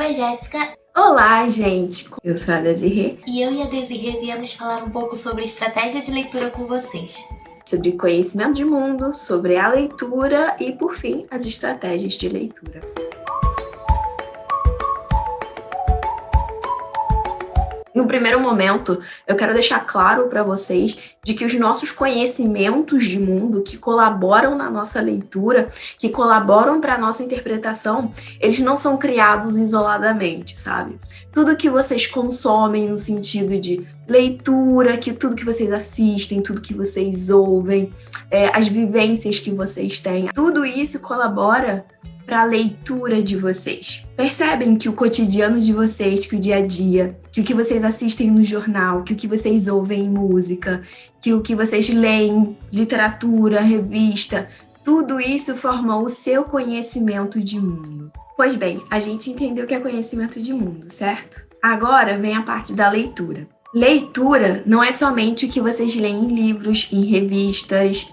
nome é Jéssica. Olá, gente! Eu sou a Desirê. E eu e a Desirê viemos falar um pouco sobre estratégia de leitura com vocês. Sobre conhecimento de mundo, sobre a leitura e, por fim, as estratégias de leitura. No primeiro momento, eu quero deixar claro para vocês de que os nossos conhecimentos de mundo que colaboram na nossa leitura, que colaboram para a nossa interpretação, eles não são criados isoladamente, sabe? Tudo que vocês consomem no sentido de leitura, tudo que vocês assistem, tudo que vocês ouvem, as vivências que vocês têm, tudo isso colabora para a leitura de vocês. Percebem que o cotidiano de vocês, que o dia a dia, que o que vocês assistem no jornal, que o que vocês ouvem em música, que o que vocês leem, literatura, revista, tudo isso forma o seu conhecimento de mundo. Pois bem, a gente entendeu o que é conhecimento de mundo, certo? Agora vem a parte da leitura. Leitura não é somente o que vocês leem em livros, em revistas,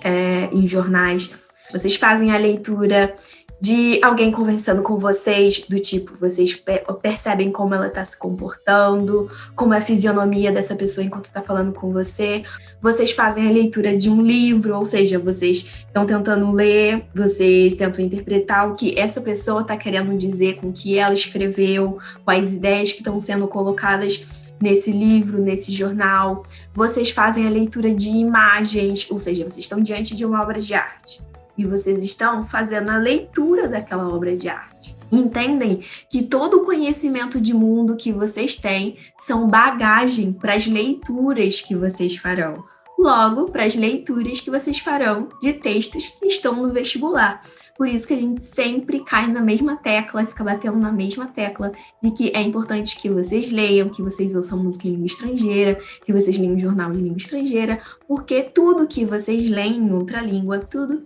em jornais. Vocês fazem a leitura de alguém conversando com vocês, do tipo, vocês percebem como ela está se comportando, como é a fisionomia dessa pessoa enquanto está falando com você. Vocês fazem a leitura de um livro, ou seja, vocês estão tentando ler, vocês tentam interpretar o que essa pessoa está querendo dizer com o que ela escreveu, quais ideias que estão sendo colocadas nesse livro, nesse jornal. Vocês fazem a leitura de imagens, ou seja, vocês estão diante de uma obra de arte. E vocês estão fazendo a leitura daquela obra de arte. Entendem que todo o conhecimento de mundo que vocês têm são bagagem para as leituras que vocês farão. Logo, para as leituras que vocês farão de textos que estão no vestibular. Por isso que a gente sempre cai na mesma tecla, fica batendo na mesma tecla de que é importante que vocês leiam, que vocês ouçam música em língua estrangeira, que vocês leiam um jornal em língua estrangeira, porque tudo que vocês leem em outra língua, tudo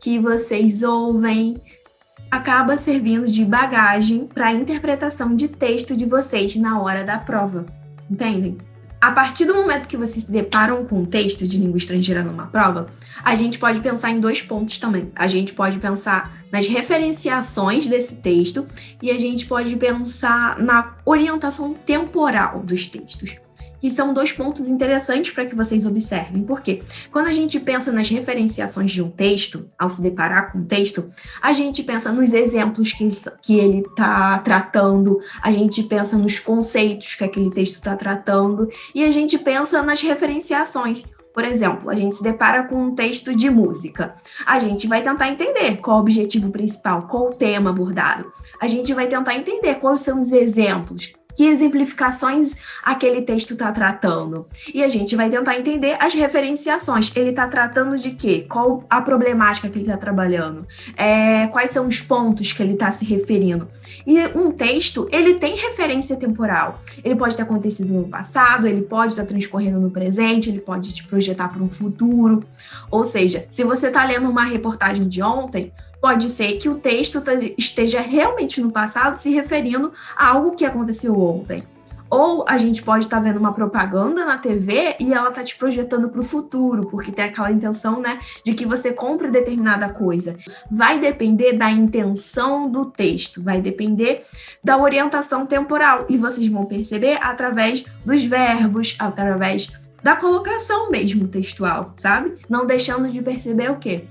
que vocês ouvem, acaba servindo de bagagem para a interpretação de texto de vocês na hora da prova, entendem? A partir do momento que vocês se deparam com um texto de língua estrangeira numa prova, a gente pode pensar em 2 pontos também. A gente pode pensar nas referenciações desse texto e a gente pode pensar na orientação temporal dos textos. Que são 2 pontos interessantes para que vocês observem. Por quê? Quando a gente pensa nas referenciações de um texto, ao se deparar com um texto, a gente pensa nos exemplos que ele está tratando, a gente pensa nos conceitos que aquele texto está tratando e a gente pensa nas referenciações. Por exemplo, a gente se depara com um texto de música. A gente vai tentar entender qual o objetivo principal, qual o tema abordado. A gente vai tentar entender quais são os exemplos, que exemplificações aquele texto está tratando. E a gente vai tentar entender as referenciações. Ele está tratando de quê? Qual a problemática que ele está trabalhando? Quais são os pontos que ele está se referindo? E um texto, ele tem referência temporal. Ele pode ter acontecido no passado, ele pode estar transcorrendo no presente, ele pode te projetar para um futuro. Ou seja, se você está lendo uma reportagem de ontem, pode ser que o texto esteja realmente no passado se referindo a algo que aconteceu ontem. Ou a gente pode estar vendo uma propaganda na TV e ela está te projetando para o futuro, porque tem aquela intenção, né, de que você compre determinada coisa. Vai depender da intenção do texto, vai depender da orientação temporal. E vocês vão perceber através dos verbos, através da colocação mesmo textual, sabe? Não deixando de perceber o quê?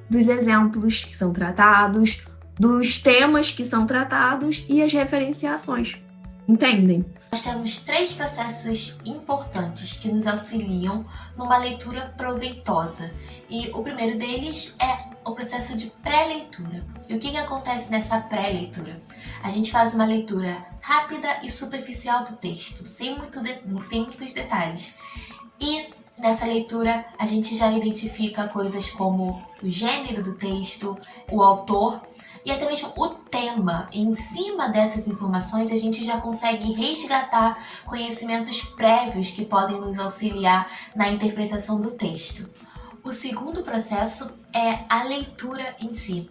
Dos exemplos que são tratados, dos temas que são tratados e as referenciações. Entendem? Nós temos 3 processos importantes que nos auxiliam numa leitura proveitosa. E o primeiro deles é o processo de pré-leitura. E o que acontece nessa pré-leitura? A gente faz uma leitura rápida e superficial do texto, sem muitos detalhes. E nessa leitura, a gente já identifica coisas como o gênero do texto, o autor e até mesmo o tema. E em cima dessas informações, a gente já consegue resgatar conhecimentos prévios que podem nos auxiliar na interpretação do texto. O segundo processo é a leitura em si.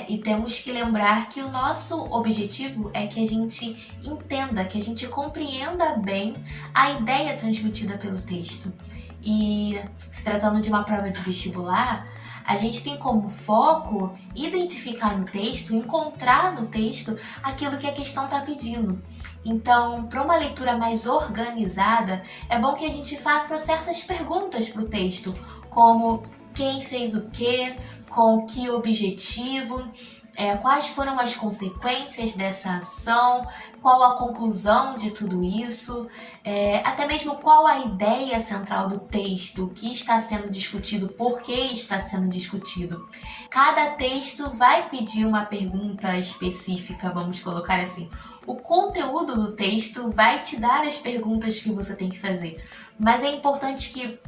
E temos que lembrar que o nosso objetivo é que a gente entenda, que a gente compreenda bem a ideia transmitida pelo texto. E se tratando de uma prova de vestibular, A gente tem como foco identificar no texto, encontrar no texto aquilo que a questão está pedindo. Então, para uma leitura mais organizada, é bom que a gente faça certas perguntas para o texto, como quem fez o quê, com que objetivo, quais foram as consequências dessa ação, qual a conclusão de tudo isso, até mesmo qual a ideia central do texto, o que está sendo discutido, por que está sendo discutido. Cada texto vai pedir uma pergunta específica, vamos colocar assim. O conteúdo do texto vai te dar as perguntas que você tem que fazer, mas é importante que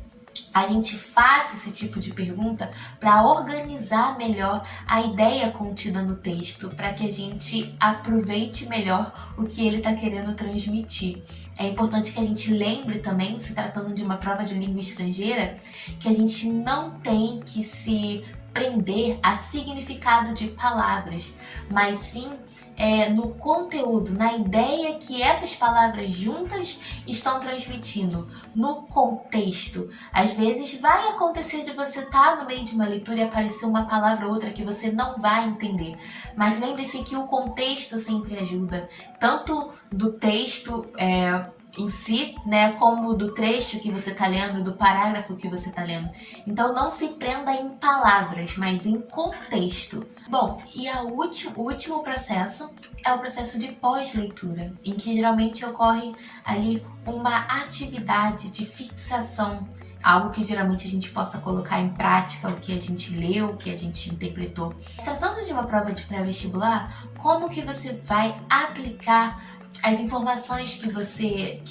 a gente faça esse tipo de pergunta para organizar melhor a ideia contida no texto, para que a gente aproveite melhor o que ele está querendo transmitir. É importante que a gente lembre também, se tratando de uma prova de língua estrangeira, que a gente não tem que se prender a significado de palavras, mas sim no conteúdo, na ideia que essas palavras juntas estão transmitindo, no contexto. Às vezes vai acontecer de você estar no meio de uma leitura e aparecer uma palavra ou outra que você não vai entender, mas lembre-se que o contexto sempre ajuda, tanto do texto em si, né, como do trecho que você está lendo, do parágrafo que você está lendo. Então não se prenda em palavras, mas em contexto. Bom, e o último processo é o processo de pós-leitura, em que geralmente ocorre ali uma atividade de fixação, algo que geralmente a gente possa colocar em prática, o que a gente leu, o que a gente interpretou. Se tratando de uma prova de pré-vestibular, como que você vai aplicar as informações que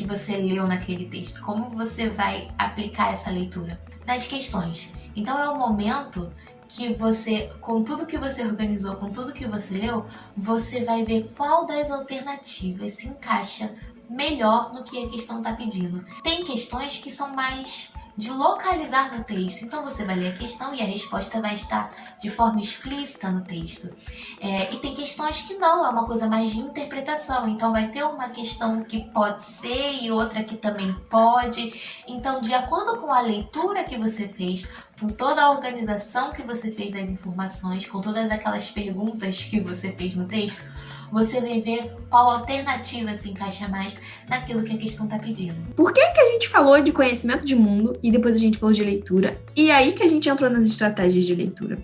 você leu naquele texto? Como você vai aplicar essa leitura nas questões? Então é o momento que você, com tudo que você organizou, com tudo que você leu, você vai ver qual das alternativas se encaixa melhor no que a questão está pedindo. Tem questões que são mais de localizar no texto, então você vai ler a questão e a resposta vai estar de forma explícita no texto. E tem questões que não, é uma coisa mais de interpretação, então vai ter uma questão que pode ser e outra que também pode. Então, de acordo com a leitura que você fez, com toda a organização que você fez das informações, com todas aquelas perguntas que você fez no texto, você vai ver qual alternativa se encaixa mais naquilo que a questão está pedindo. Por que a gente falou de conhecimento de mundo e depois a gente falou de leitura? E aí que a gente entrou nas estratégias de leitura.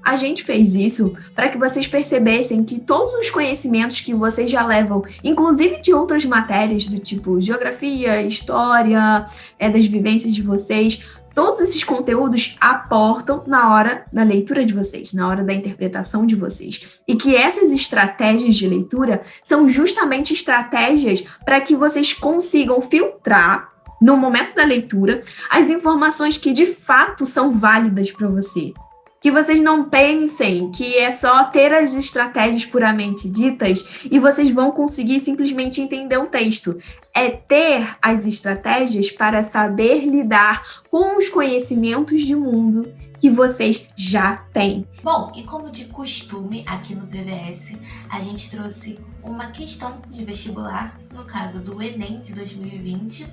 A gente fez isso para que vocês percebessem que todos os conhecimentos que vocês já levam, inclusive de outras matérias, do tipo geografia, história, das vivências de vocês, todos esses conteúdos aportam na hora da leitura de vocês, na hora da interpretação de vocês. E que essas estratégias de leitura são justamente estratégias para que vocês consigam filtrar, no momento da leitura, as informações que de fato são válidas para você. Que vocês não pensem que é só ter as estratégias puramente ditas e vocês vão conseguir simplesmente entender o texto. É ter as estratégias para saber lidar com os conhecimentos de mundo que vocês já têm. Bom, e como de costume aqui no PBS, a gente trouxe uma questão de vestibular, no caso do Enem de 2020,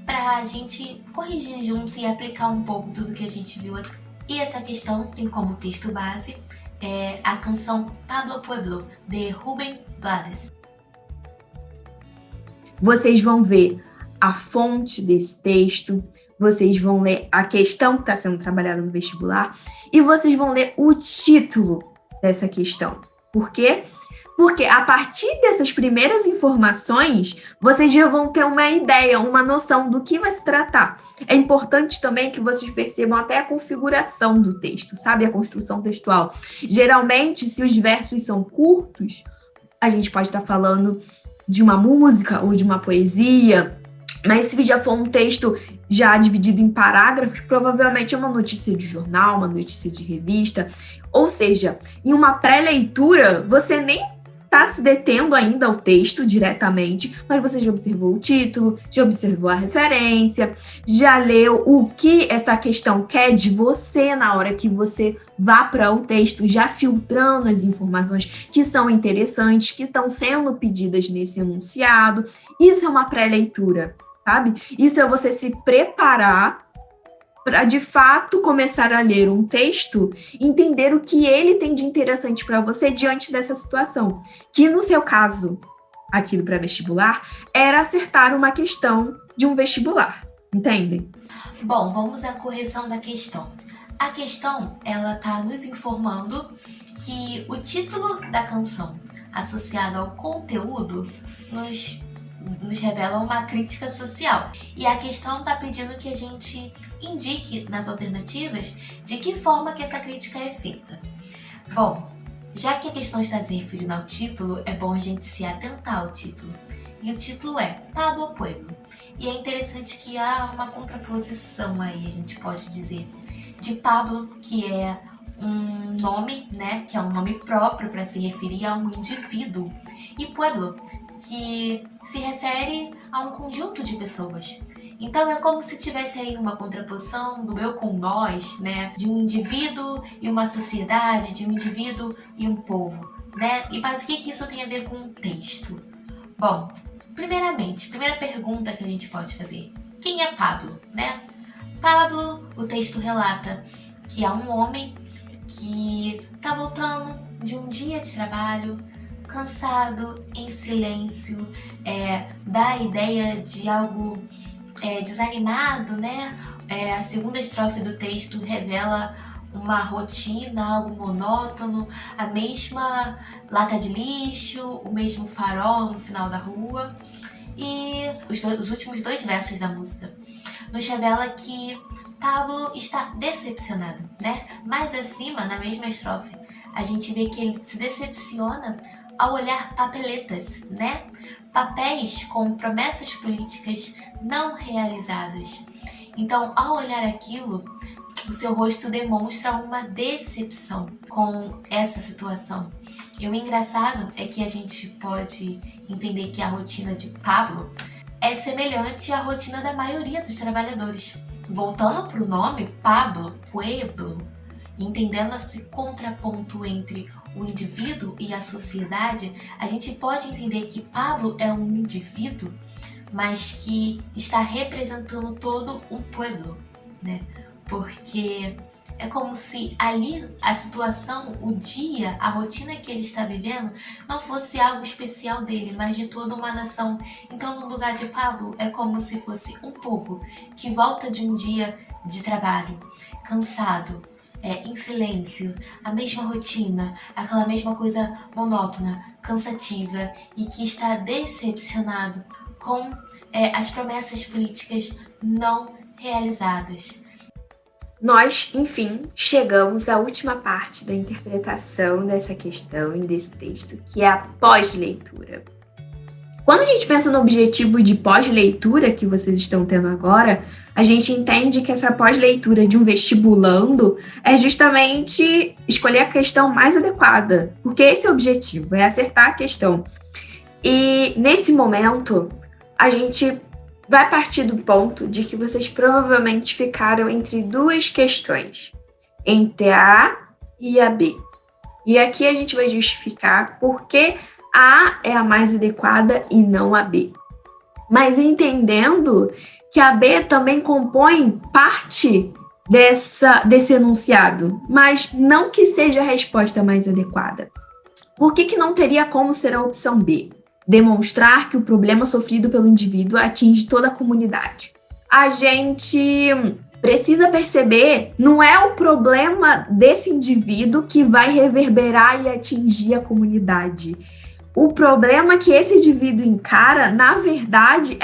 para a gente corrigir junto e aplicar um pouco tudo que a gente viu aqui. E essa questão tem como texto base a canção Pablo Pueblo, de Rubén Blades. Vocês vão ver a fonte desse texto, vocês vão ler a questão que está sendo trabalhada no vestibular e vocês vão ler o título dessa questão. Por quê? Porque a partir dessas primeiras informações, vocês já vão ter uma ideia, uma noção do que vai se tratar. É importante também que vocês percebam até a configuração do texto, sabe? A construção textual. Geralmente, se os versos são curtos, a gente pode estar falando de uma música ou de uma poesia, mas se já for um texto já dividido em parágrafos, provavelmente é uma notícia de jornal, uma notícia de revista. Ou seja, em uma pré-leitura, você nem está se detendo ainda ao texto diretamente, mas você já observou o título, já observou a referência, já leu o que essa questão quer de você na hora que você vá para o texto, já filtrando as informações que são interessantes, que estão sendo pedidas nesse enunciado. Isso é uma pré-leitura, sabe? Isso é você se preparar para de fato começar a ler um texto, entender o que ele tem de interessante para você diante dessa situação, que no seu caso, aqui do pré-vestibular, era acertar uma questão de um vestibular, entendem? Bom, vamos à correção da questão. A questão, ela tá nos informando que o título da canção associado ao conteúdo nos revela uma crítica social. E a questão está pedindo que a gente indique nas alternativas de que forma que essa crítica é feita. Bom, já que a questão está se referindo ao título, é bom a gente se atentar ao título. E o título é Pablo Pueblo. E é interessante que há uma contraposição aí, a gente pode dizer, de Pablo, que é um nome, né, que é um nome próprio para se referir a um indivíduo, e Pueblo, que se refere a um conjunto de pessoas. Então é como se tivesse aí uma contraposição do eu com nós, né, de um indivíduo e uma sociedade, de um indivíduo e um povo, né? Mas o que isso tem a ver com o texto? Bom, primeiramente, primeira pergunta que a gente pode fazer: quem é Pablo, né? Pablo, o texto relata que é um homem que está voltando de um dia de trabalho, cansado, em silêncio, dá a ideia de algo desanimado, né? A segunda estrofe do texto revela uma rotina, algo monótono, a mesma lata de lixo, o mesmo farol no final da rua. E os últimos 2 versos da música nos revela que Pablo está decepcionado, né? Mais acima, na mesma estrofe, a gente vê que ele se decepciona ao olhar papeletas, né? Papéis com promessas políticas não realizadas. Então, ao olhar aquilo, o seu rosto demonstra uma decepção com essa situação. E o engraçado é que a gente pode entender que a rotina de Pablo é semelhante à rotina da maioria dos trabalhadores. Voltando para o nome, Pablo, Pueblo, entendendo esse contraponto entre o indivíduo e a sociedade, a gente pode entender que Pablo é um indivíduo, mas que está representando todo um pueblo, né? Porque é como se ali a situação, o dia, a rotina que ele está vivendo não fosse algo especial dele, mas de toda uma nação. Então, no lugar de Pablo, é como se fosse um povo que volta de um dia de trabalho, cansado, em silêncio, a mesma rotina, aquela mesma coisa monótona, cansativa, e que está decepcionado com as promessas políticas não realizadas. Nós, enfim, chegamos à última parte da interpretação dessa questão e desse texto, que é a pós-leitura. Quando a gente pensa no objetivo de pós-leitura que vocês estão tendo agora, a gente entende que essa pós-leitura de um vestibulando é justamente escolher a questão mais adequada, porque esse é o objetivo, é acertar a questão. E nesse momento, a gente vai partir do ponto de que vocês provavelmente ficaram entre 2 questões, entre a A e a B. E aqui a gente vai justificar por que a A é a mais adequada e não a B. Mas entendendo que a B também compõe parte desse enunciado, mas não que seja a resposta mais adequada. Por que não teria como ser a opção B? Demonstrar que o problema sofrido pelo indivíduo atinge toda a comunidade. A gente precisa perceber, não é o problema desse indivíduo que vai reverberar e atingir a comunidade. O problema que esse indivíduo encara, na verdade,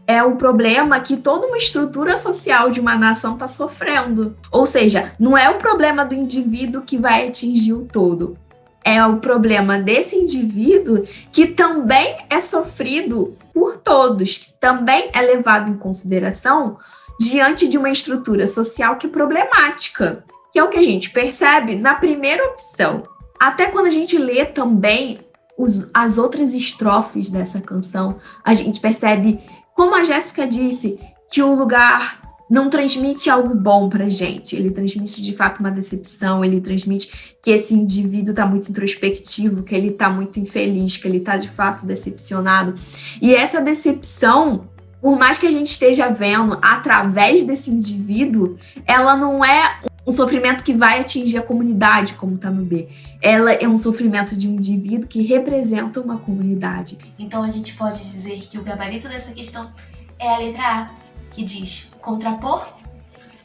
é o problema que toda uma estrutura social de uma nação está sofrendo. Ou seja, não é o problema do indivíduo que vai atingir o todo. É o problema desse indivíduo que também é sofrido por todos, que também é levado em consideração diante de uma estrutura social que é problemática, que é o que a gente percebe na primeira opção. Até quando a gente lê também as outras estrofes dessa canção, a gente percebe, como a Jéssica disse, que o lugar não transmite algo bom pra gente, ele transmite de fato uma decepção, ele transmite que esse indivíduo tá muito introspectivo, que ele tá muito infeliz, que ele tá de fato decepcionado. E essa decepção Por mais que a gente esteja vendo através desse indivíduo, ela não é um sofrimento que vai atingir a comunidade, como está no B. Ela é um sofrimento de um indivíduo que representa uma comunidade. Então a gente pode dizer que o gabarito dessa questão é a letra A, que diz contrapor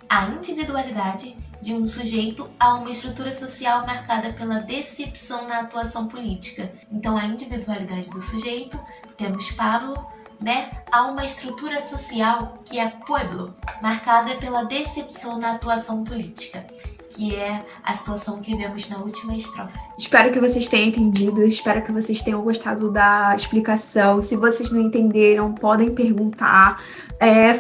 a individualidade de um sujeito a uma estrutura social marcada pela decepção na atuação política. Então a individualidade do sujeito, temos Pablo, né, a uma estrutura social que é pueblo, marcada pela decepção na atuação política, que é a situação que vemos na última estrofe. Espero que vocês tenham entendido, espero que vocês tenham gostado da explicação. Se vocês não entenderam, podem perguntar,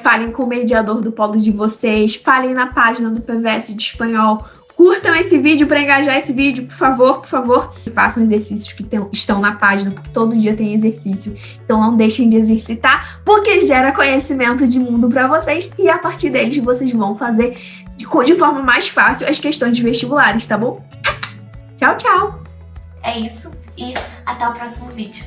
falem com o mediador do polo de vocês, falem na página do PVS de Espanhol. Curtam esse vídeo para engajar esse vídeo, por favor, por favor. Façam exercícios que estão na página, porque todo dia tem exercício. Então não deixem de exercitar, porque gera conhecimento de mundo para vocês. E a partir deles vocês vão fazer de forma mais fácil as questões vestibulares, tá bom? Tchau, tchau! É isso e até o próximo vídeo.